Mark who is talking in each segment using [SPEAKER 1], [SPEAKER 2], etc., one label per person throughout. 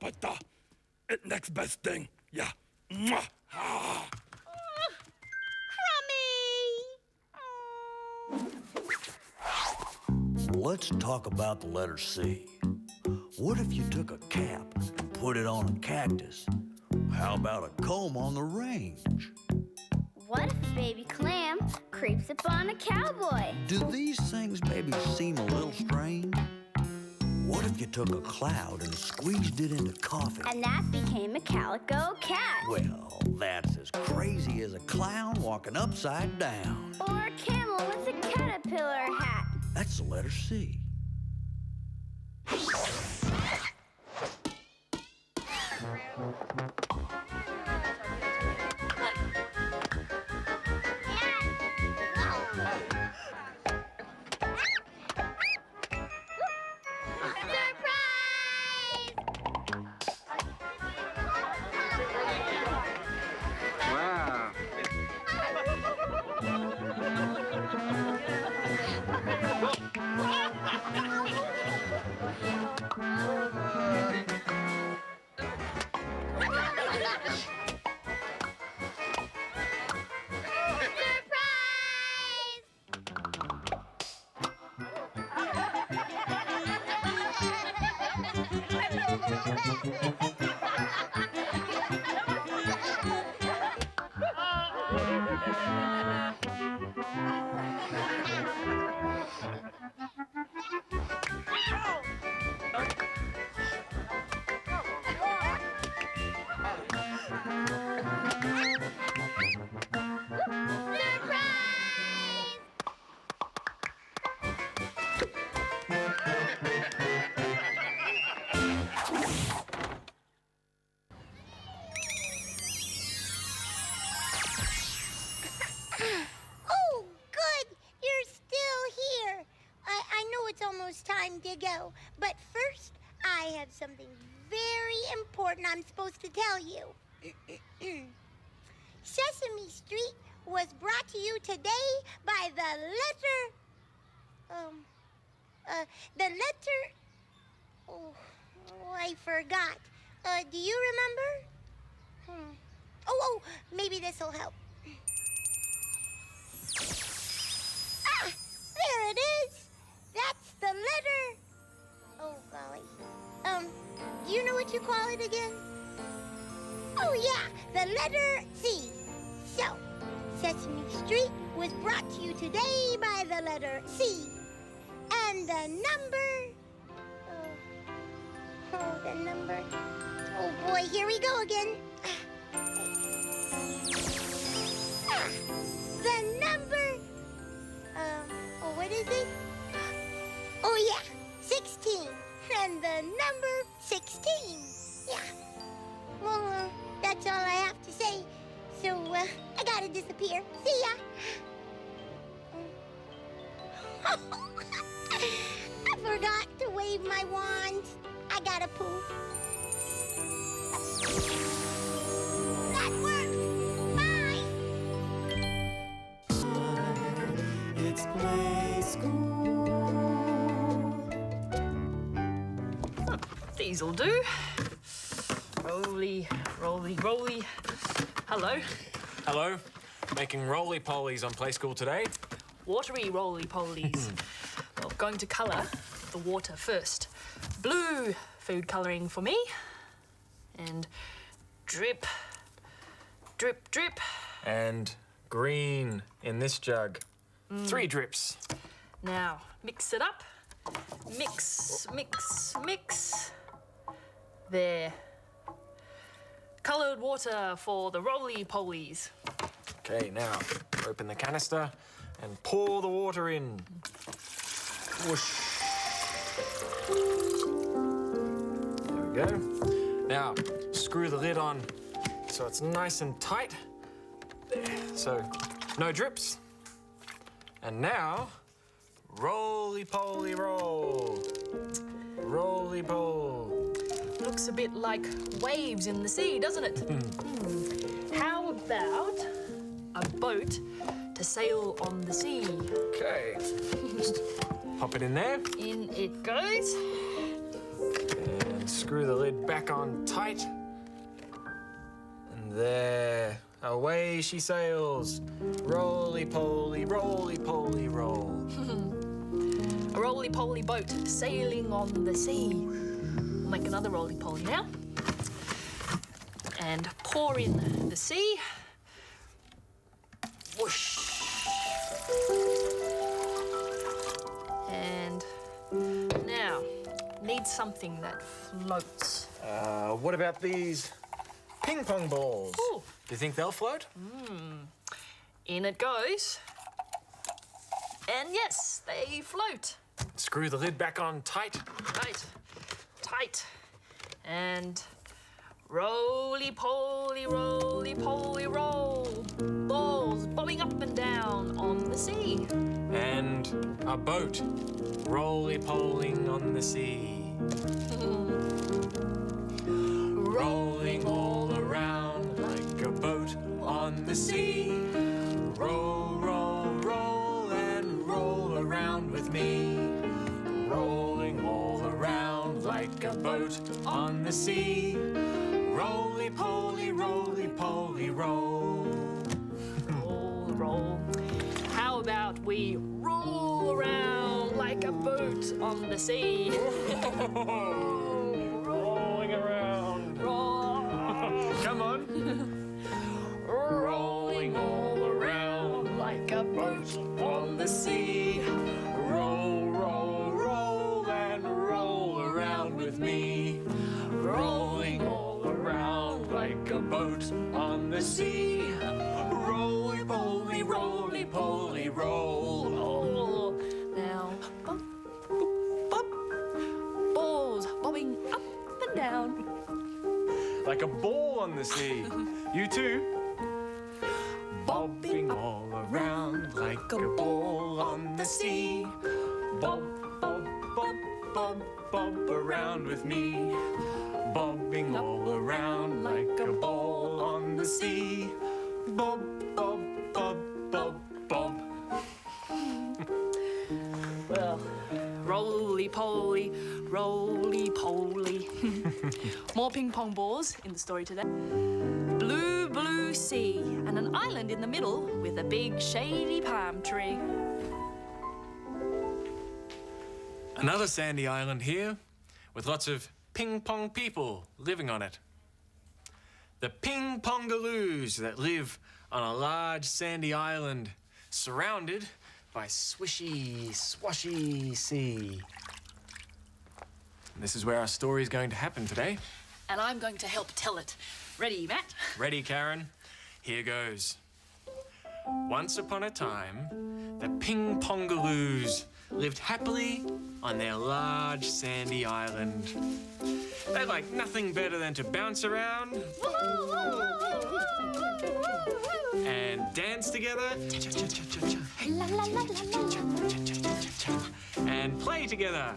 [SPEAKER 1] but it next best thing. Yeah. Mwah. Ah.
[SPEAKER 2] Let's talk about the letter C. What if you took a cap and put it on a cactus? How about a comb on the range?
[SPEAKER 3] What if a baby clam creeps up on a cowboy?
[SPEAKER 2] Do these things maybe seem a little strange? What if you took a cloud and squeezed it into coffee?
[SPEAKER 3] And that became a calico cat.
[SPEAKER 2] Well, that's as crazy as a clown walking upside down.
[SPEAKER 3] Or a camel with a caterpillar hat.
[SPEAKER 2] That's the letter C.
[SPEAKER 4] Time to go. But first, I have something very important I'm supposed to tell you. Sesame Street was brought to you today by the letter... Oh, I forgot. Do you remember? Oh, maybe this'll help. Ah, there it is. That's the letter. Oh, golly. Do you know what you call it again? Oh, yeah, the letter C. So, Sesame Street was brought to you today by the letter C. And the number... the number... Oh, boy, here we go again. The number... what is it? Oh, yeah, 16. And the number 16. Yeah. Well, that's all I have to say. So, I gotta disappear. See ya. I forgot to wave my wand. I gotta poop. That worked. Bye.
[SPEAKER 5] It's Play School.
[SPEAKER 6] These'll do. Roly, roly, roly. Hello.
[SPEAKER 7] Hello. Making roly-polies on Play School today.
[SPEAKER 6] Watery roly-polies. Well, going to colour the water first. Blue food colouring for me. And drip, drip, drip.
[SPEAKER 7] And green in this jug. 3 drips.
[SPEAKER 6] Now, mix it up. Mix, mix, mix. There. Coloured water for the roly-polies.
[SPEAKER 7] Okay, now open the canister and pour the water in. Whoosh. There we go. Now, screw the lid on so it's nice and tight. There. So, no drips. And now, roly-poly roll. Roly-poly.
[SPEAKER 6] Looks a bit like waves in the sea, doesn't it? How about a boat to sail on the sea?
[SPEAKER 7] Okay. Just pop it in there.
[SPEAKER 6] In it goes.
[SPEAKER 7] And screw the lid back on There. Away she sails. Roly-poly, roly-poly, roll.
[SPEAKER 6] A roly-poly boat sailing on the sea. We'll make another roly-poly now. And pour in the sea. Whoosh. And now, need something that floats.
[SPEAKER 7] What about these ping pong balls?
[SPEAKER 6] Ooh.
[SPEAKER 7] Do you think they'll float?
[SPEAKER 6] In it goes. And yes, they float.
[SPEAKER 7] Screw the lid back on tight.
[SPEAKER 6] Tight, tight. And roly-poly, roly-poly, roll. Balls bobbing up and down on the sea.
[SPEAKER 7] And a boat roly-poling on the sea. Rolling all around like a boat on the sea. Roll, roll, roll, and roll around with me. Rolling all around like a boat on the sea. Roly-poly, roly-poly, roll.
[SPEAKER 6] Roll, roll. How about we roll around like a boat on the sea?
[SPEAKER 7] Rolling around.
[SPEAKER 6] Roll.
[SPEAKER 7] Come on. Rolling all around like a boat on the sea. Roll, roll, roll, and roll around with me. Rolling all around like a boat on the sea. Roly-poly, roly-poly, roll.
[SPEAKER 6] Roll. Now, bop, boop, bop. Balls bobbing up and down.
[SPEAKER 7] Like a ball on the sea. You too. Bobbing all around like a ball on the sea. Bob, bob, bob, bob, bob around with me. Bobbing all around like a ball on the sea. Bob, bob, bob, bob, bob.
[SPEAKER 6] Well, roly-poly, roly-poly. More ping pong balls in the story today. Blue, blue sea, and an island in the middle with a big shady palm tree.
[SPEAKER 7] Another sandy island here with lots of ping pong people living on it. The ping pongaloos that live on a large sandy island surrounded by swishy, swashy sea. And this is where our story is going to happen today.
[SPEAKER 6] And I'm going to help tell it. Ready, Matt?
[SPEAKER 7] Ready, Karen? Here goes. Once upon a time, the ping pongaloos lived happily on their large sandy island. They liked nothing better than to bounce around and dance together and play together.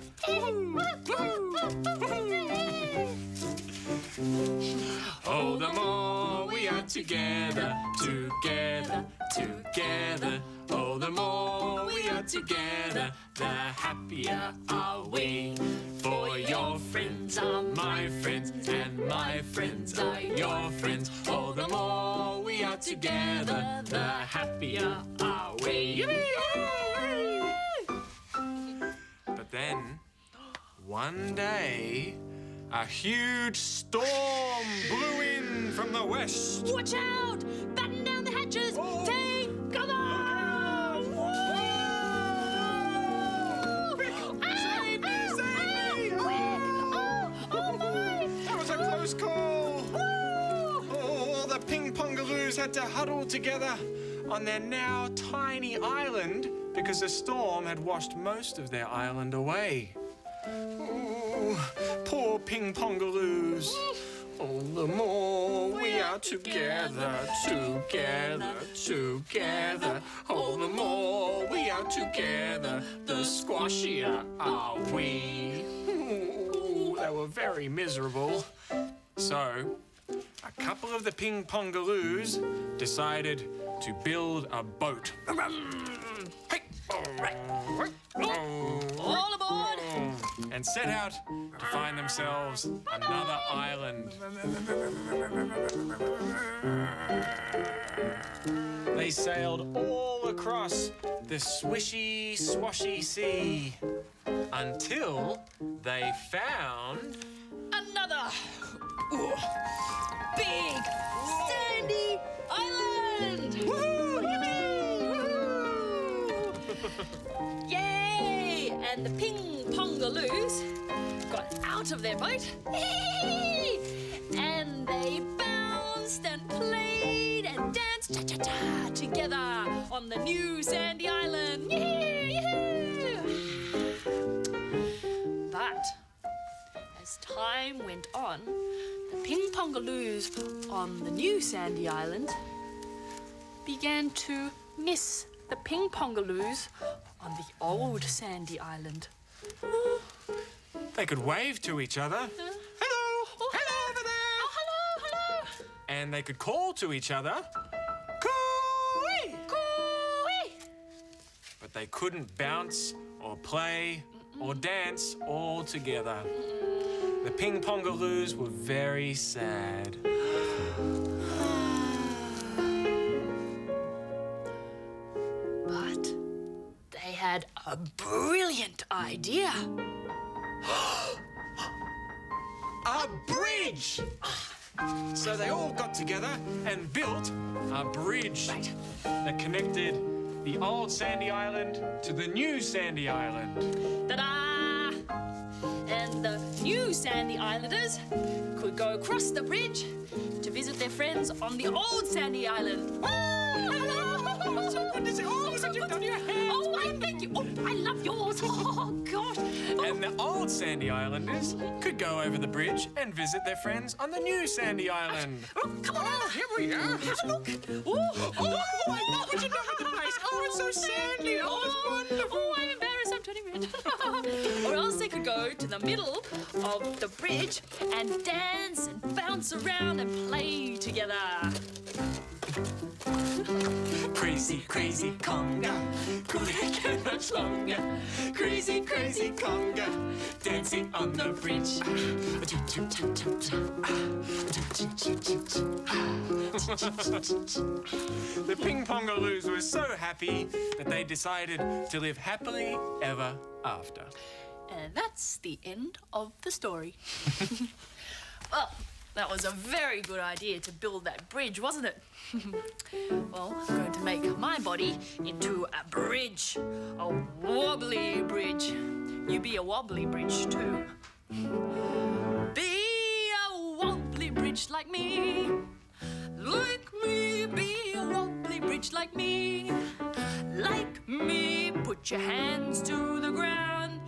[SPEAKER 7] Oh, the more we are together, together, together. Oh, the more we are together, the happier are we. For your friends are my friends, and my friends are your friends. Oh, the more we are together, the happier are we. But then, one day, a huge storm blew in from the west.
[SPEAKER 6] Watch out! Batten down the hatches! Take cover!
[SPEAKER 7] Save me! Save me! That was a close call. Oh, the ping pongaloos had to huddle together on their now tiny island because the storm had washed most of their island away. Oh, poor ping pongaloos. Oh, the more we are together, together, together. Oh, the more we are together, the squashier are we. Ooh, they were very miserable. So, a couple of the ping pongaloos decided to build a boat.
[SPEAKER 6] All aboard!
[SPEAKER 7] and set out to find themselves another island. They sailed all across the swishy, swashy sea until they found
[SPEAKER 6] Another big sandy island! Yay! And the ping-pongaloos got out of their boat and they bounced and played and danced cha-cha-cha together on the new sandy island. But as time went on, the ping-pongaloos on the new sandy island began to miss the ping-pongaloos on the old sandy island.
[SPEAKER 7] They could wave to each other. Hello! Hello over there!
[SPEAKER 6] Oh, hello!
[SPEAKER 7] And they could call to each other. Coo-ee!
[SPEAKER 6] Coo-ee!
[SPEAKER 7] But they couldn't bounce or play or dance all together. The ping-pongaloos were very sad.
[SPEAKER 6] But they had a brilliant idea.
[SPEAKER 7] A bridge! So they all got together and built a bridge that connected the old sandy island to the new sandy island.
[SPEAKER 6] Ta-da! And the new sandy islanders could go across the bridge to visit their friends on the old sandy island. Oh, so good to see. Oh, look what you've done your hair. Oh, I thank you. Oh, I love yours. Oh, gosh.
[SPEAKER 7] And the old sandy islanders could go over the bridge and visit their friends on the new sandy island.
[SPEAKER 6] Oh, come on out.
[SPEAKER 7] Here we are.
[SPEAKER 6] Have a look.
[SPEAKER 7] Oh, I love what you've done with the place. Oh, it's so sandy. Oh, it's wonderful.
[SPEAKER 6] Oh, I'm embarrassed. I'm turning red. Or else they could go to the middle of the bridge and dance and bounce around and play together.
[SPEAKER 7] Crazy, crazy conga, couldn't get much longer. Crazy, crazy conga, dancing on the bridge. The ping-pongaloos were so happy that they decided to live happily ever after.
[SPEAKER 6] And that's the end of the story. Well, that was a very good idea to build that bridge, wasn't it? Well, I'm going to make my body into a bridge. A wobbly bridge. You be a wobbly bridge too. Be a wobbly bridge like me. Like me, be a wobbly bridge like me. Like me, put your hands to the ground.